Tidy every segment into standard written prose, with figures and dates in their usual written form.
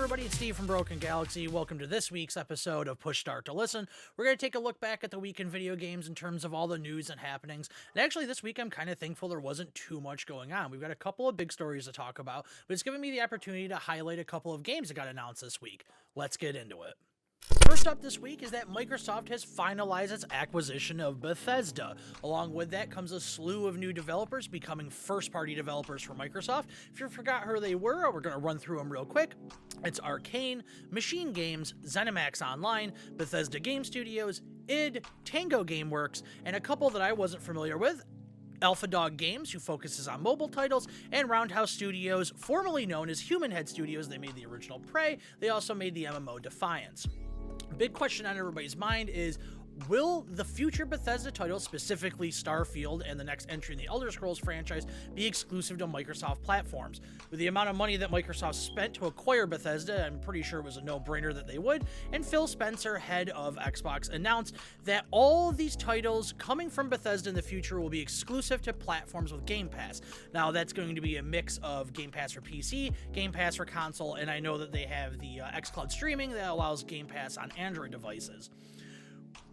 everybody, it's Steve from Broken Galaxy. Welcome to this week's episode of Push Start to Listen. We're going to take a look back at the week in video games in terms of all the news and happenings. And actually this week I'm kind of thankful there wasn't too much going on. We've got a couple of big stories to talk about, but it's given me the opportunity to highlight a couple of games that got announced this week. Let's get into it. First up this week is that Microsoft has finalized its acquisition of Bethesda. Along with that comes a slew of new developers becoming first-party developers for Microsoft. If you forgot who they were, we're going to run through them real quick. It's Arcane, Machine Games, ZeniMax Online, Bethesda Game Studios, id, Tango Gameworks, and a couple that I wasn't familiar with, Alpha Dog Games, who focuses on mobile titles, and Roundhouse Studios, formerly known as Human Head Studios. They made the original Prey. They also made the MMO Defiance. Big question on everybody's mind is, will the future Bethesda titles, specifically Starfield and the next entry in the Elder Scrolls franchise, be exclusive to Microsoft platforms? With the amount of money that Microsoft spent to acquire Bethesda, I'm pretty sure it was a no-brainer that they would, and Phil Spencer, head of Xbox, announced that all of these titles coming from Bethesda in the future will be exclusive to platforms with Game Pass. Now, that's going to be a mix of Game Pass for PC, Game Pass for console, and I know that they have the xCloud streaming that allows Game Pass on Android devices.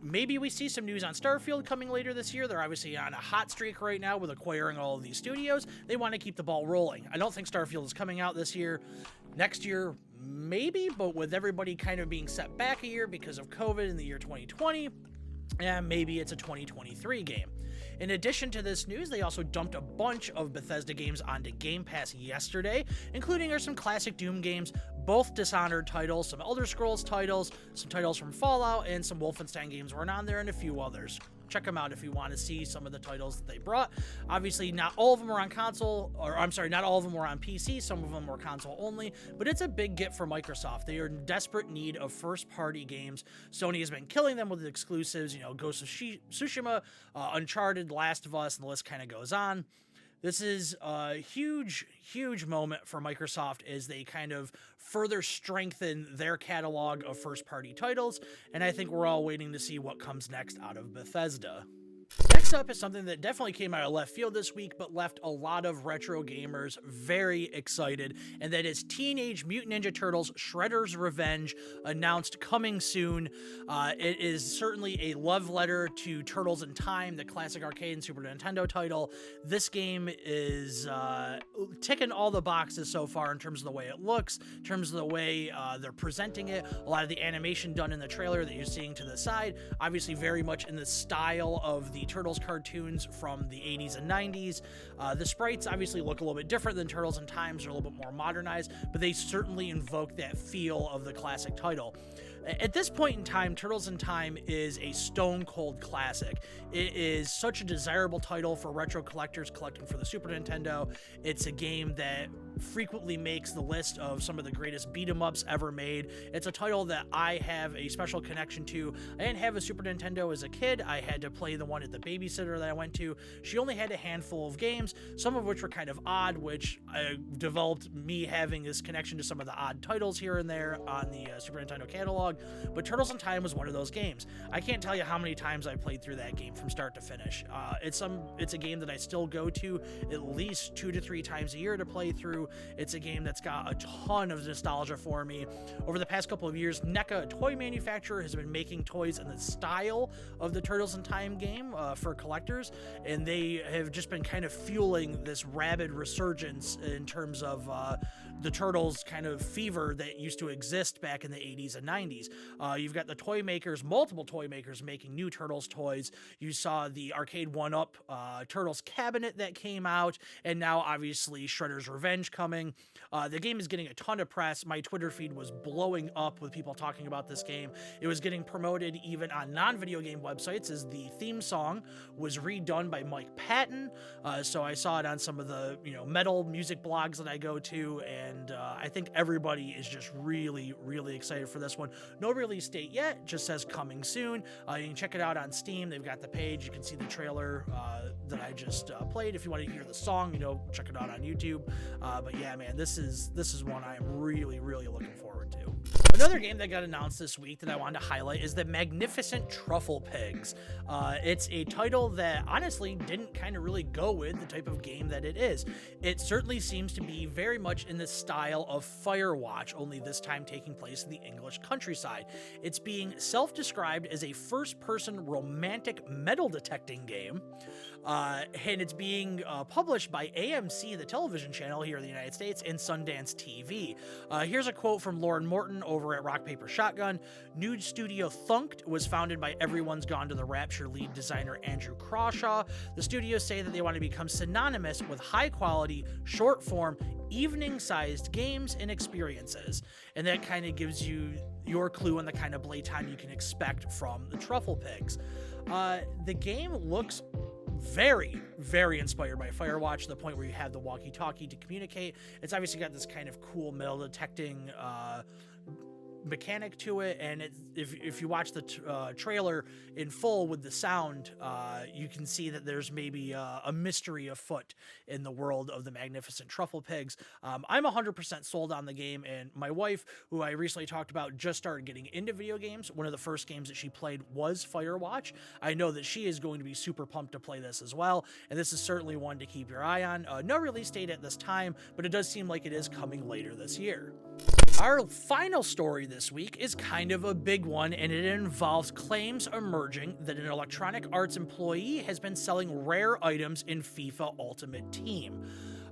Maybe we see some news on Starfield coming later this year. They're obviously on a hot streak right now with acquiring all of these studios. They want to keep the ball rolling. I don't think Starfield is coming out this year. Next year, maybe, but with everybody kind of being set back a year because of COVID in the year 2020, maybe it's a 2023 game. In addition to this news, they also dumped a bunch of Bethesda games onto Game Pass yesterday, including some classic Doom games, both Dishonored titles, some Elder Scrolls titles, some titles from Fallout, and some Wolfenstein games weren't on there, and a few others. Check them out if you want to see some of the titles that they brought. Obviously, not all of them were on console, not all of them were on PC. Some of them were console only, but it's a big get for Microsoft. They are in desperate need of first-party games. Sony has been killing them with exclusives, Ghost of Tsushima, Uncharted, Last of Us, and the list kind of goes on. This is a huge, huge moment for Microsoft as they kind of further strengthen their catalog of first-party titles, and I think we're all waiting to see what comes next out of Bethesda. Next up is something that definitely came out of left field this week, but left a lot of retro gamers very excited, and that is Teenage Mutant Ninja Turtles Shredder's Revenge, announced coming soon. It is certainly a love letter to Turtles in Time, the classic arcade and Super Nintendo title. This game is ticking all the boxes so far in terms of the way it looks, in terms of the way they're presenting it. A lot of the animation done in the trailer that you're seeing to the side, obviously very much in the style of the Turtles cartoons from the 80s and 90s. The sprites obviously look a little bit different than Turtles in Time, they're a little bit more modernized, but they certainly invoke that feel of the classic title. At this point in time, Turtles in Time is a stone-cold classic. It is such a desirable title for retro collectors collecting for the Super Nintendo. It's a game that frequently makes the list of some of the greatest beat-em-ups ever made. It's a title that I have a special connection to. I didn't have a Super Nintendo as a kid. I had to play the one at the babysitter that I went to. She only had a handful of games, some of which were kind of odd, which developed me having this connection to some of the odd titles here and there on the Super Nintendo catalog. But Turtles in Time was one of those games. I can't tell you how many times I played through that game from start to finish. It's a game that I still go to at least 2 to 3 times a year to play through. It's a game that's got a ton of nostalgia for me. Over the past couple of years, NECA, a toy manufacturer, has been making toys in the style of the Turtles in Time game for collectors, and they have just been kind of fueling this rabid resurgence in terms of the Turtles kind of fever that used to exist back in the 80s and 90s. You've got the toy makers, multiple toy makers making new Turtles toys. You saw the Arcade 1-Up Turtles cabinet that came out, and now obviously Shredder's Revenge coming. The game is getting a ton of press. My Twitter feed was blowing up with people talking about this game. It was getting promoted even on non-video game websites as the theme song was redone by Mike Patton. So I saw it on some of the metal music blogs that I go to, and I think everybody is just really, really excited for this one. No release date yet, just says coming soon. You can check it out on Steam. They've got the page. You can see the trailer that I just played. If you want to hear the song, check it out on YouTube. But yeah, man, this is one I am really, really looking forward to. Another game that got announced this week that I wanted to highlight is the Magnificent Trufflepigs. It's a title that honestly didn't kind of really go with the type of game that it is. It certainly seems to be very much in the style of Firewatch, only this time taking place in the English countryside. It's being self-described as a first-person romantic metal detecting game, and it's being published by AMC, the television channel here in the United States, and Sundance TV. Here's a quote from Lauren Morton over at Rock Paper Shotgun. Nude Studio Thunked was founded by Everyone's Gone to the Rapture lead designer Andrew Crawshaw. The studios say that they want to become synonymous with high-quality, short-form, evening-sized games and experiences. And that kind of gives you your clue on the kind of playtime you can expect from the Trufflepigs. The game looks very, very inspired by Firewatch, to the point where you have the walkie-talkie to communicate. It's obviously got this kind of cool metal detecting mechanic to it, and if you watch the trailer in full with the sound, you can see that there's maybe a mystery afoot in the world of the Magnificent Trufflepigs. I'm 100% sold on the game, and my wife, who I recently talked about, just started getting into video games. One of the first games that she played was Firewatch. I know that she is going to be super pumped to play this as well, and this is certainly one to keep your eye on. No release date at this time, but it does seem like it is coming later this year. Our final story this week is kind of a big one, and it involves claims emerging that an Electronic Arts employee has been selling rare items in FIFA Ultimate Team.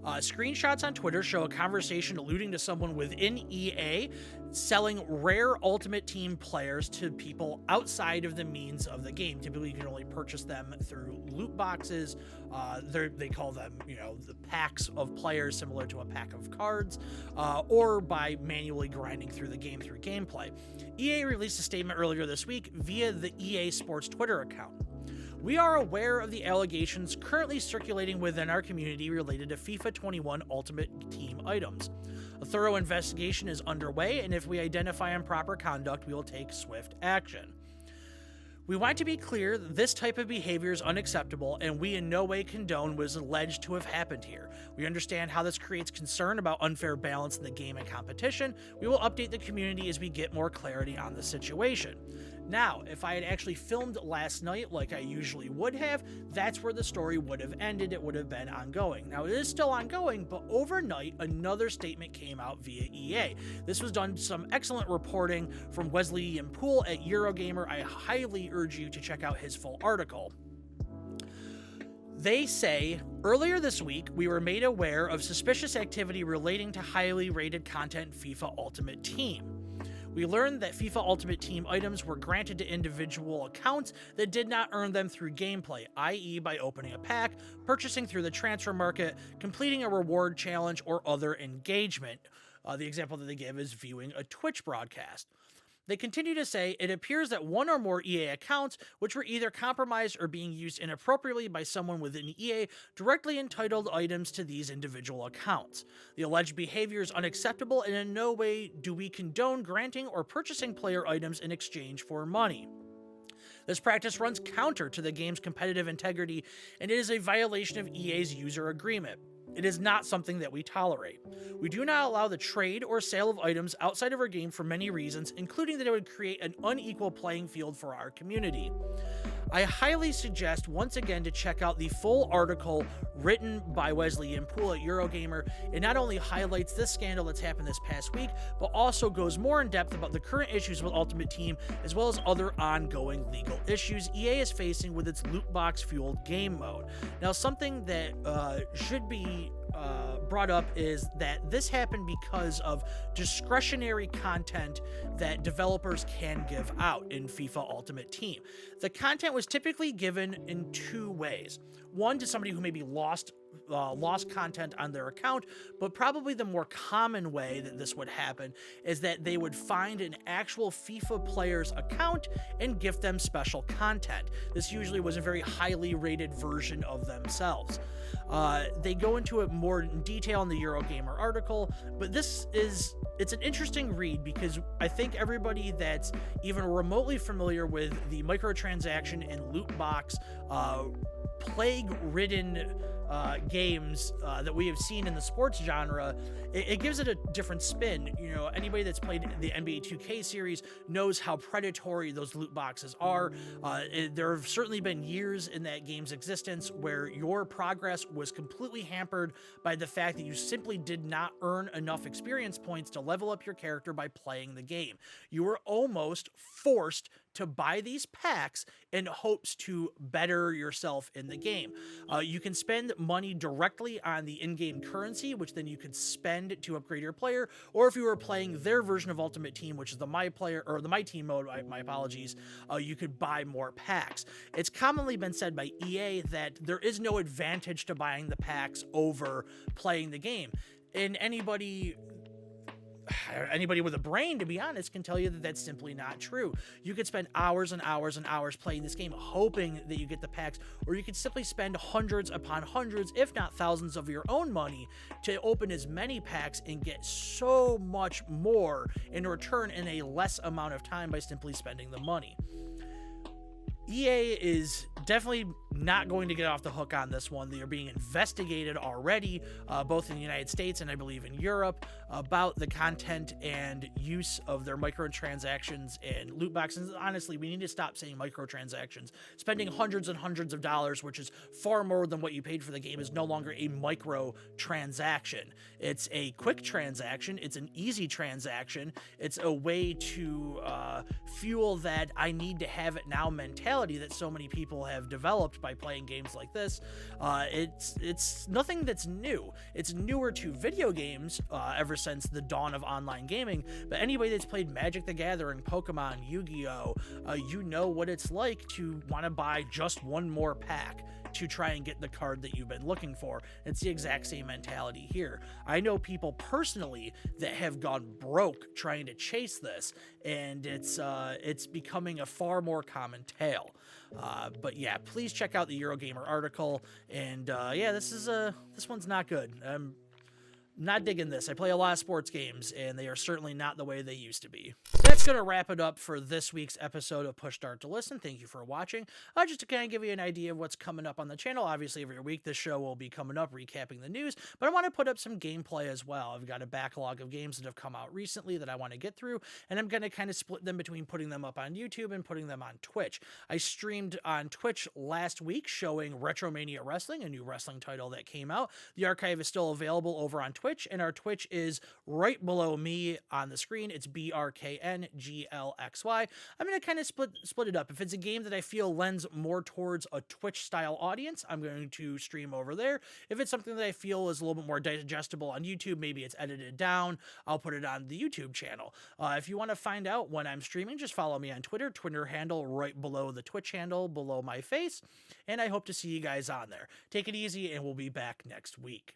Screenshots on Twitter show a conversation alluding to someone within EA selling rare Ultimate Team players to people outside of the means of the game. Typically, you can only purchase them through loot boxes. They call them, the packs of players, similar to a pack of cards, or by manually grinding through the game through gameplay. EA released a statement earlier this week via the EA Sports Twitter account. We are aware of the allegations currently circulating within our community related to FIFA 21 Ultimate Team items. A thorough investigation is underway, and if we identify improper conduct, we will take swift action. We want to be clear that this type of behavior is unacceptable, and we in no way condone what is alleged to have happened here. We understand how this creates concern about unfair balance in the game and competition. We will update the community as we get more clarity on the situation. Now, if I had actually filmed last night like I usually would have, that's where the story would have ended. It would have been ongoing. Now, it is still ongoing, but overnight, another statement came out via EA. This was done some excellent reporting from Wesley Poole at Eurogamer. I highly urge you to check out his full article. They say, earlier this week, we were made aware of suspicious activity relating to highly rated content in FIFA Ultimate Team. We learned that FIFA Ultimate Team items were granted to individual accounts that did not earn them through gameplay, i.e. by opening a pack, purchasing through the transfer market, completing a reward challenge, or other engagement. The example that they give is viewing a Twitch broadcast. They continue to say, it appears that one or more EA accounts, which were either compromised or being used inappropriately by someone within EA, directly entitled items to these individual accounts. The alleged behavior is unacceptable, and in no way do we condone granting or purchasing player items in exchange for money. This practice runs counter to the game's competitive integrity, and it is a violation of EA's user agreement. It is not something that we tolerate. We do not allow the trade or sale of items outside of our game for many reasons, including that it would create an unequal playing field for our community. I highly suggest once again to check out the full article written by Wesley Poole at Eurogamer. It not only highlights this scandal that's happened this past week, but also goes more in depth about the current issues with Ultimate Team, as well as other ongoing legal issues EA is facing with its loot box fueled game mode. Now, something that should be brought up is that this happened because of discretionary content that developers can give out in FIFA Ultimate Team. The content was typically given in two ways. One, to somebody who maybe lost content on their account, but probably the more common way that this would happen is that they would find an actual FIFA player's account and gift them special content. This usually was a very highly rated version of themselves. They go into it more in detail in the Eurogamer article, but it's an interesting read because I think everybody that's even remotely familiar with the microtransaction and loot box plague-ridden games that we have seen in the sports genre, it gives it a different spin. You know, anybody that's played the NBA 2K series knows how predatory those loot boxes are. There have certainly been years in that game's existence where your progress was completely hampered by the fact that you simply did not earn enough experience points to level up your character by playing the game. You were almost forced to buy these packs in hopes to better yourself in the game. You can spend money directly on the in-game currency, which then you could spend to upgrade your player, or if you were playing their version of Ultimate Team, which is the My Team mode, my apologies, you could buy more packs. It's commonly been said by EA that there is no advantage to buying the packs over playing the game. And anybody with a brain, to be honest, can tell you that that's simply not true. You could spend hours and hours and hours playing this game hoping that you get the packs, or you could simply spend hundreds upon hundreds, if not thousands of your own money to open as many packs and get so much more in return in a less amount of time by simply spending the money. EA is definitely not going to get off the hook on this one. They are being investigated already, both in the United States and I believe in Europe, about the content and use of their microtransactions and loot boxes. Honestly, we need to stop saying microtransactions. Spending hundreds and hundreds of dollars, which is far more than what you paid for the game, is no longer a microtransaction. It's a quick transaction. It's an easy transaction. It's a way to fuel that I need to have it now mentality that so many people have developed by playing games like this. It's nothing that's new. It's newer to video games ever since the dawn of online gaming, but anybody that's played Magic the Gathering, Pokemon, Yu-Gi-Oh, you know what it's like to want to buy just one more pack to try and get the card that you've been looking for. It's the exact same mentality here. I know people personally that have gone broke trying to chase this, and it's becoming a far more common tale. But yeah, please check out the Eurogamer article. And yeah, this one's not good. I'm not digging this. I play a lot of sports games, and they are certainly not the way they used to be. That's going to wrap it up for this week's episode of Push Start to Listen. Thank you for watching. Just to kind of give you an idea of what's coming up on the channel, obviously every week this show will be coming up recapping the news, but I want to put up some gameplay as well. I've got a backlog of games that have come out recently that I want to get through, and I'm going to kind of split them between putting them up on YouTube and putting them on Twitch. I streamed on Twitch last week showing Retromania Wrestling, a new wrestling title that came out. The archive is still available over on Twitch, and our Twitch is right below me on the screen. It's BRKNGLXY. I'm going to kind of split it up. If it's a game that I feel lends more towards a Twitch style audience, I'm going to stream over there. If it's something that I feel is a little bit more digestible on YouTube, maybe it's edited down, I'll put it on the YouTube channel. If you want to find out when I'm streaming, just follow me on Twitter handle right below the Twitch handle below my face, and I hope to see you guys on there. Take it easy, and we'll be back next week.